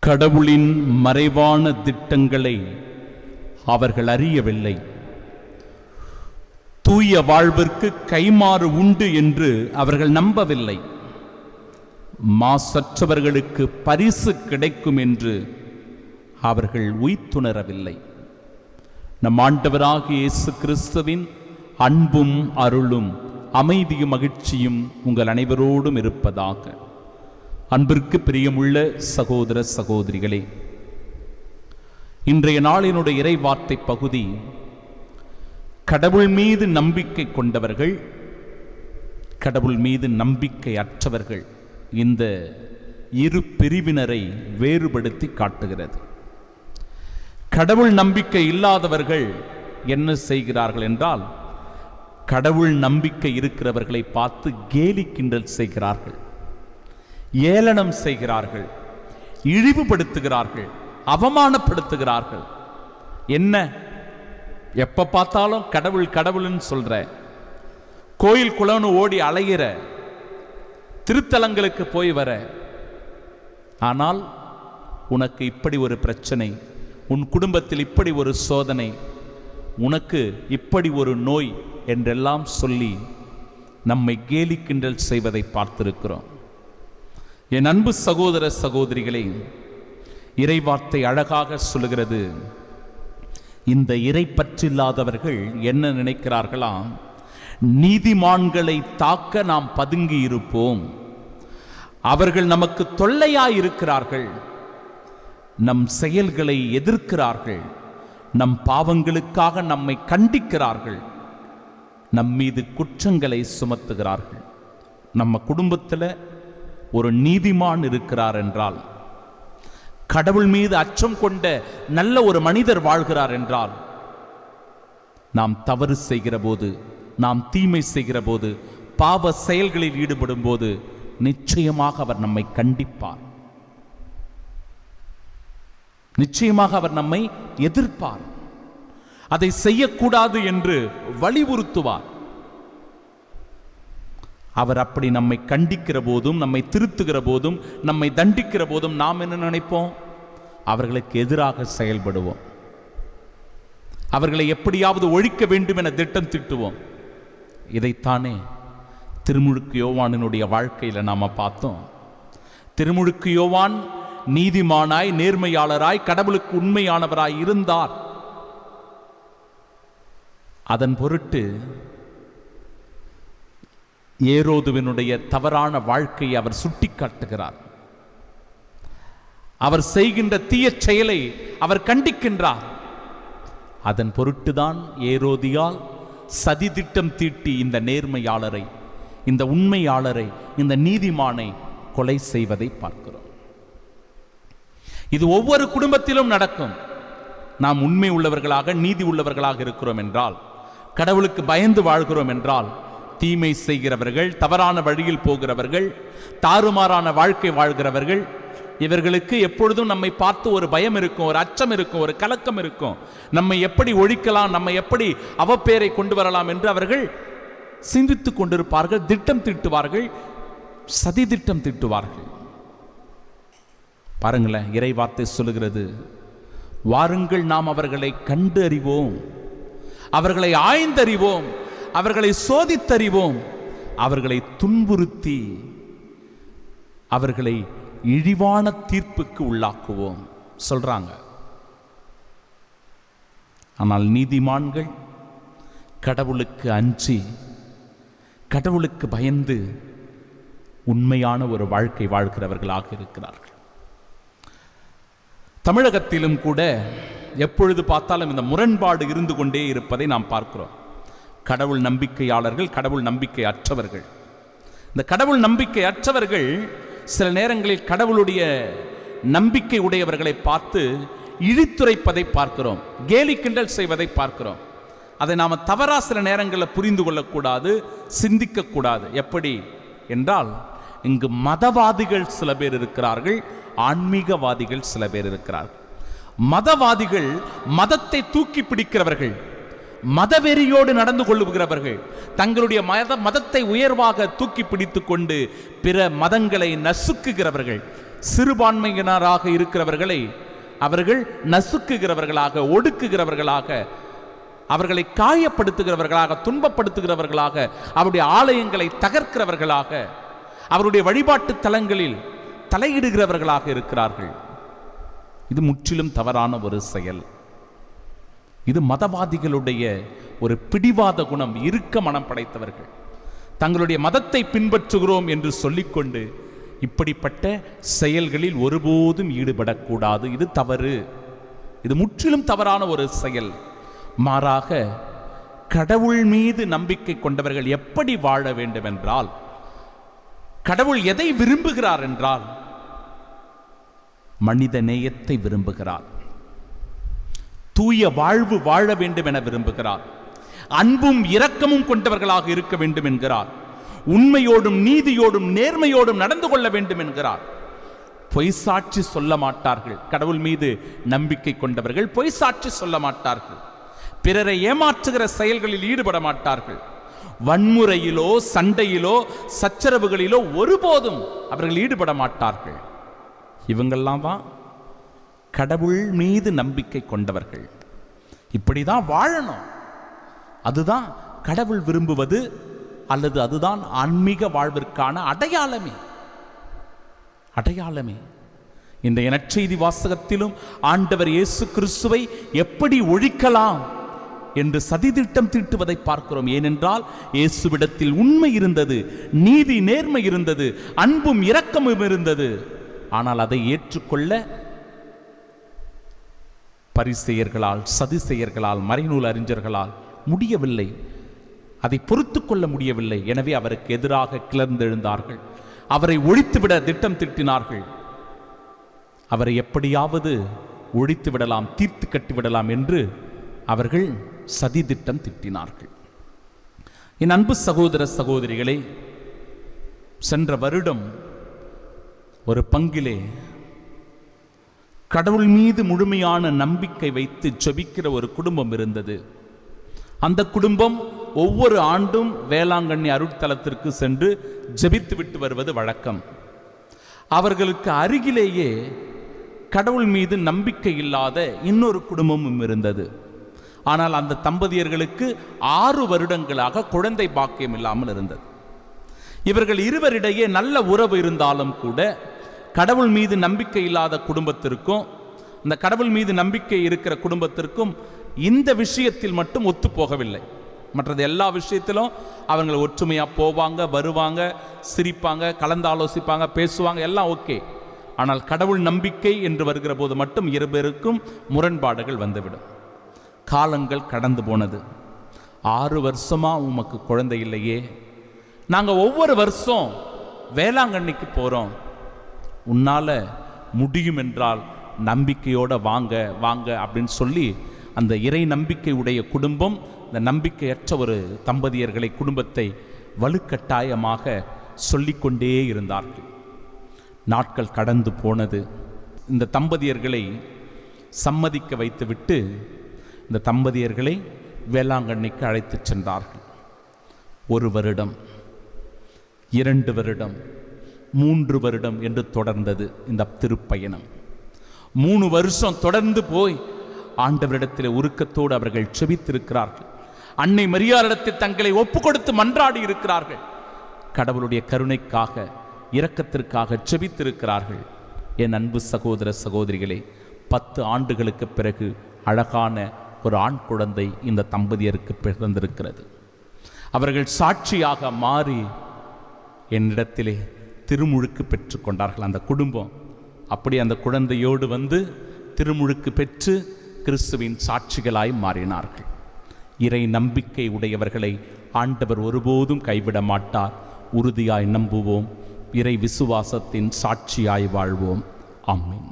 கடவுளின் மறைவான திட்டங்களை அவர்கள் அறியவில்லை. தூய வாழ்விற்கு கைமாறு உண்டு என்று அவர்கள் நம்பவில்லை. மாசற்றவர்களுக்கு பரிசு கிடைக்கும் என்று அவர்கள் உய்த்துணரவில்லை. நம் ஆண்டவராகிய இயேசு கிறிஸ்துவின் அன்பும் அருளும் அமைதியும் மகிழ்ச்சியும் உங்கள் அனைவரோடும் இருப்பதாக. அன்பிற்கு பிரியமுள்ள சகோதர சகோதரிகளே, இன்றைய நாளினுடைய இறைவார்த்தை பகுதி கடவுள் மீது நம்பிக்கை கொண்டவர்கள், கடவுள் மீது நம்பிக்கை அற்றவர்கள், இந்த இரு பிரிவினரை வேறுபடுத்தி காட்டுகிறது. கடவுள் நம்பிக்கை இல்லாதவர்கள் என்ன செய்கிறார்கள் என்றால், கடவுள் நம்பிக்கை இருக்கிறவர்களை பார்த்து கேலி கிண்டல் செய்கிறார்கள், ஏளனம் செய்கிறார்கள், இழிவுபடுத்துகிறார்கள், அவமானப்படுத்துகிறார்கள். என்ன எப்ப பார்த்தாலும் கடவுள் கடவுள்னு சொல்ற, கோயில் குளம்னு ஓடி அலைகிற, திருத்தலங்களுக்கு போய் வர, ஆனால் உனக்கு இப்படி ஒரு பிரச்சனை, உன் குடும்பத்தில் இப்படி ஒரு சோதனை, உனக்கு இப்படி ஒரு நோய் என்றெல்லாம் சொல்லி நம்மை கேலி கிண்டல் செய்வதை பார்த்திருக்கிறோம். என் அன்பு சகோதர சகோதரிகளே, இறைவார்த்தை அழகாக சொல்லுகிறது. இந்த இறை பற்றில்லாதவர்கள் என்ன நினைக்கிறார்களாம், நீதிமான்களை தாக்க நாம் பதுங்கி இருப்போம், அவர்கள் நமக்கு தொல்லையாயிருக்கிறார்கள், நம் செயல்களை எதிர்க்கிறார்கள், நம் பாவங்களுக்காக நம்மை கண்டிக்கிறார்கள், நம் மீது குற்றங்களை சுமத்துகிறார்கள். நம்ம குடும்பத்தில் ஒரு நீதிமான் இருக்கிறார் என்றால், கடவுள் மீது அச்சம் கொண்ட நல்ல ஒரு மனிதர் வாழ்கிறார் என்றால், நாம் தவறு செய்கிற போது, நாம் தீமை செய்கிற போது, பாவ செயல்களில் ஈடுபடும் போது நிச்சயமாக அவர் நம்மை கண்டிப்பார், நிச்சயமாக அவர் நம்மை எதிர்ப்பார், அதை செய்யக்கூடாது என்று வலியுறுத்துவார். அவர் அப்படி நம்மை கண்டிக்கிற போதும், நம்மை திருத்துகிற போதும், நம்மை தண்டிக்கிற போதும் நாம் என்ன நினைப்போம்? அவர்களுக்கு எதிராக செயல்படுவோம், அவர்களை எப்படியாவது ஒழிக்க வேண்டும் என திட்டம் தீட்டுவோம். இதைத்தானே திருமுழுக்கு யோவானினுடைய வாழ்க்கையில் நாம பார்த்தோம். திருமுழுக்கு யோவான் நீதிமானாய், நேர்மையாளராய், கடவுளுக்கு உண்மையானவராய் இருந்தார். அதன் பொருட்டு ஏரோதுவினுடைய தவறான வாழ்க்கையை அவர் சுட்டிக்காட்டுகிறார். அவர் செய்கின்ற தீய செயலை அவர் கண்டிக்கின்றார். அதன் பொருட்டுதான் ஏரோதியால் சதி திட்டம் தீட்டி இந்த நேர்மையாளரை, இந்த உண்மையாளரை, இந்த நீதிமானை கொலை செய்வதை பார்க்கிறோம். இது ஒவ்வொரு குடும்பத்திலும் நடக்கும். நாம் உண்மை உள்ளவர்களாக, நீதி உள்ளவர்களாக இருக்கிறோம் என்றால், கடவுளுக்கு பயந்து வாழ்கிறோம் என்றால், தீமை செய்கிறவர்கள், தவறான வழியில் போகிறவர்கள், தாறுமாறான வாழ்க்கை வாழ்கிறவர்கள், இவர்களுக்கு எப்பொழுதும் நம்மை பார்த்து ஒரு பயம் இருக்கும், ஒரு அச்சம் இருக்கும், ஒரு கலக்கம் இருக்கும். நம்மை எப்படி ஒழிக்கலாம், நம்மை எப்படி அவப்பேரை கொண்டு வரலாம் என்று அவர்கள் சிந்தித்துக் கொண்டிருப்பார்கள், திட்டம் தீட்டுவார்கள், சதி திட்டம் தீட்டுவார்கள். பாருங்களேன், இறை வார்த்தை சொல்லுகிறது, வாருங்கள் நாம் அவர்களை கண்டு அறிவோம், அவர்களை ஆய்ந்தறிவோம், அவர்களை சோதித்தறிவோம், அவர்களை துன்புறுத்தி அவர்களை இழிவான தீர்ப்புக்கு உள்ளாக்குவோம் சொல்றாங்க. ஆனால் நீதிமான்கள் கடவுளுக்கு அஞ்சி, கடவுளுக்கு பயந்து உண்மையான ஒரு வாழ்க்கை வாழ்கிறவர்களாக இருக்கிறார்கள். தமிழகத்திலும் கூட எப்பொழுது பார்த்தாலும் இந்த முரண்பாடு இருந்து கொண்டே இருப்பதை நாம் பார்க்கிறோம். கடவுள் நம்பிக்கையாளர்கள், கடவுள் நம்பிக்கை அற்றவர்கள். இந்த கடவுள் நம்பிக்கை அற்றவர்கள் சில நேரங்களில் கடவுளுடைய நம்பிக்கை உடையவர்களை பார்த்து இழித்துரைப்பதை பார்க்கிறோம், கேலி கிண்டல் செய்வதை பார்க்கிறோம். அதை நாம் தவறா சில நேரங்களில் புரிந்து கொள்ளக்கூடாது, சிந்திக்கக்கூடாது. எப்படி என்றால், இங்கு மதவாதிகள் சில பேர் இருக்கிறார்கள், ஆன்மீகவாதிகள் சில பேர் இருக்கிறார்கள். மதவாதிகள் மதத்தை தூக்கி பிடிக்கிறவர்கள், மதவெறியோடு நடந்து கொள்ளுகிறவர்கள், தங்களுடைய மதத்தை உயர்வாக தூக்கி பிடித்து கொண்டு பிற மதங்களை நசுக்குகிறவர்கள். சிறுபான்மையினராக இருக்கிறவர்களை அவர்கள் நசுக்குகிறவர்களாக, ஒடுக்குகிறவர்களாக, அவர்களை காயப்படுத்துகிறவர்களாக, துன்பப்படுத்துகிறவர்களாக, அவருடைய ஆலயங்களை தகர்க்கிறவர்களாக, அவருடைய வழிபாட்டு தலங்களில் தலையிடுகிறவர்களாக இருக்கிறார்கள். இது முற்றிலும் தவறான ஒரு செயல். இது மதவாதிகளுடைய ஒரு பிடிவாத குணம். இருக்க மனம் படைத்தவர்கள் தங்களுடைய மதத்தை பின்பற்றுகிறோம் என்று சொல்லிக்கொண்டு இப்படிப்பட்ட செயல்களில் ஒருபோதும் ஈடுபடக்கூடாது. இது தவறு. இது முற்றிலும் தவறான ஒரு செயல். மாறாக கடவுள் மீது நம்பிக்கை கொண்டவர்கள் எப்படி வாழ வேண்டும் என்றால், கடவுள் எதை விரும்புகிறார் என்றால் மனித நேயத்தை விரும்புகிறார். தூய வாழ்வு வாழ வேண்டும் என விரும்புகிறார். அன்பும் இரக்கமும் கொண்டவர்களாக இருக்க வேண்டும் என்கிறார். உண்மையோடும் நீதியோடும் நேர்மையோடும் நடந்து கொள்ள வேண்டும் என்கிறார். பொய் சாட்சி சொல்ல மாட்டார்கள். கடவுள் மீது நம்பிக்கை கொண்டவர்கள் பொய் சாட்சி சொல்ல மாட்டார்கள். பிறரை ஏமாற்றுகிற செயல்களில் ஈடுபட மாட்டார்கள். வன்முறையிலோ சண்டையிலோ சச்சரவுகளிலோ ஒருபோதும் அவர்கள் ஈடுபட மாட்டார்கள். இவங்கெல்லாம் தான் கடவுள் மீது நம்பிக்கை கொண்டவர்கள். இப்படிதான் வாழணும். அதுதான் கடவுள் விரும்புவது, அல்லது அதுதான் ஆன்மீக வாழ்விற்கான அடையாளமே. இந்த நற்செய்தி வாசகத்திலும் ஆண்டவர் இயேசு கிறிஸ்துவை எப்படி ஒழிக்கலாம் என்று சதித்திட்டம் தீட்டுவதை பார்க்கிறோம். ஏனென்றால் இயேசுவிடத்தில் உண்மை இருந்தது, நீதி நேர்மை இருந்தது, அன்பும் இரக்கமும் இருந்தது. ஆனால் அதை ஏற்றுக்கொள்ள பரிசேயர்களால், சதுசேயர்களால், மறைநூல் அறிஞர்களால் முடியவில்லை. அதை பொறுத்து கொள்ள முடியவில்லை. எனவே அவருக்கு எதிராக கிளர்ந்தெழுந்தார்கள். அவரை ஒழித்துவிட திட்டம் தீட்டினார்கள். அவரை எப்படியாவது ஒழித்து விடலாம், தீர்த்து கட்டிவிடலாம் என்று அவர்கள் சதி திட்டம் தீட்டினார்கள். என் அன்பு சகோதர சகோதரிகளே, சென்ற வருடம் ஒரு பங்கிலே கடவுள் மீது முழுமையான நம்பிக்கை வைத்து ஜெபிக்கிற ஒரு குடும்பம் இருந்தது. அந்த குடும்பம் ஒவ்வொரு ஆண்டும் வேளாங்கண்ணி அருட்தலத்திற்கு சென்று ஜெபித்து விட்டு வருவது வழக்கம். அவர்களுக்கு அருகிலேயே கடவுள் மீது நம்பிக்கை இல்லாத இன்னொரு குடும்பமும் இருந்தது. ஆனால் அந்த தம்பதியர்களுக்கு 6 வருடங்களாக குழந்தை பாக்கியம் இல்லாமல் இருந்தது. இவர்கள் இருவரிடையே நல்ல உறவு இருந்தாலும் கூட கடவுள் மீது நம்பிக்கை இல்லாத குடும்பத்திற்கும் அந்த கடவுள் மீது நம்பிக்கை இருக்கிற குடும்பத்திற்கும் இந்த விஷயத்தில் மட்டும் ஒத்து போகவில்லை. மற்றது எல்லா விஷயத்திலும் அவங்க ஒற்றுமையாக போவாங்க, வருவாங்க, சிரிப்பாங்க, கலந்தாலோசிப்பாங்க, பேசுவாங்க, எல்லாம் ஓகே. ஆனால் கடவுள் நம்பிக்கை என்று வருகிற போது மட்டும் இருவருக்கும் முரண்பாடுகள் வந்துவிடும். காலங்கள் கடந்து போனது. 6 வருஷமா உமக்கு குழந்தை இல்லையே, நாங்கள் ஒவ்வொரு வருஷம் வேளாங்கண்ணிக்கு போகிறோம், உன்னால் முடியும் என்றால் நம்பிக்கையோடு வாங்க வாங்க அப்படின்னு சொல்லி அந்த இறை நம்பிக்கை உடைய குடும்பம் இந்த நம்பிக்கையற்ற ஒரு தம்பதியர்களை, குடும்பத்தை வலுக்கட்டாயமாக சொல்லிக்கொண்டே இருந்தார்கள். நாட்கள் கடந்து போனது. இந்த தம்பதியர்களை சம்மதிக்க வைத்துவிட்டு இந்த தம்பதியர்களை வேளாங்கண்ணிக்கு அழைத்து சென்றார்கள். 1 வருடம், 2 வருடம், 3 வருடம் என்று தொடர்ந்தது இந்த திருப்பயணம். 3 வருஷம் தொடர்ந்து போய் ஆண்டவரிடத்தில் உருக்கத்தோடு அவர்கள் செபித்திருக்கிறார்கள். அன்னை மரியாளிடத்தில் தங்களை ஒப்பு கொடுத்து மன்றாடி இருக்கிறார்கள். கடவுளுடைய கருணைக்காக, இரக்கத்திற்காக செபித்திருக்கிறார்கள். என் அன்பு சகோதர சகோதரிகளே, 10 ஆண்டுகளுக்கு பிறகு அழகான ஒரு ஆண் குழந்தை இந்த தம்பதியருக்கு பிறந்திருக்கிறது. அவர்கள் சாட்சியாக மாறி என்னிடத்திலே திருமுழுக்கு பெற்றுக்கொண்டார்கள். அந்த குடும்பம் அப்படி அந்த குழந்தையோடு வந்து திருமுழுக்கு பெற்று கிறிஸ்துவின் சாட்சிகளாய் மாறினார்கள். இறை நம்பிக்கை உடையவர்களை ஆண்டவர் ஒருபோதும் கைவிட மாட்டார். உறுதியாய் நம்புவோம், இறை விசுவாசத்தின் சாட்சியாய் வாழ்வோம். ஆமென்.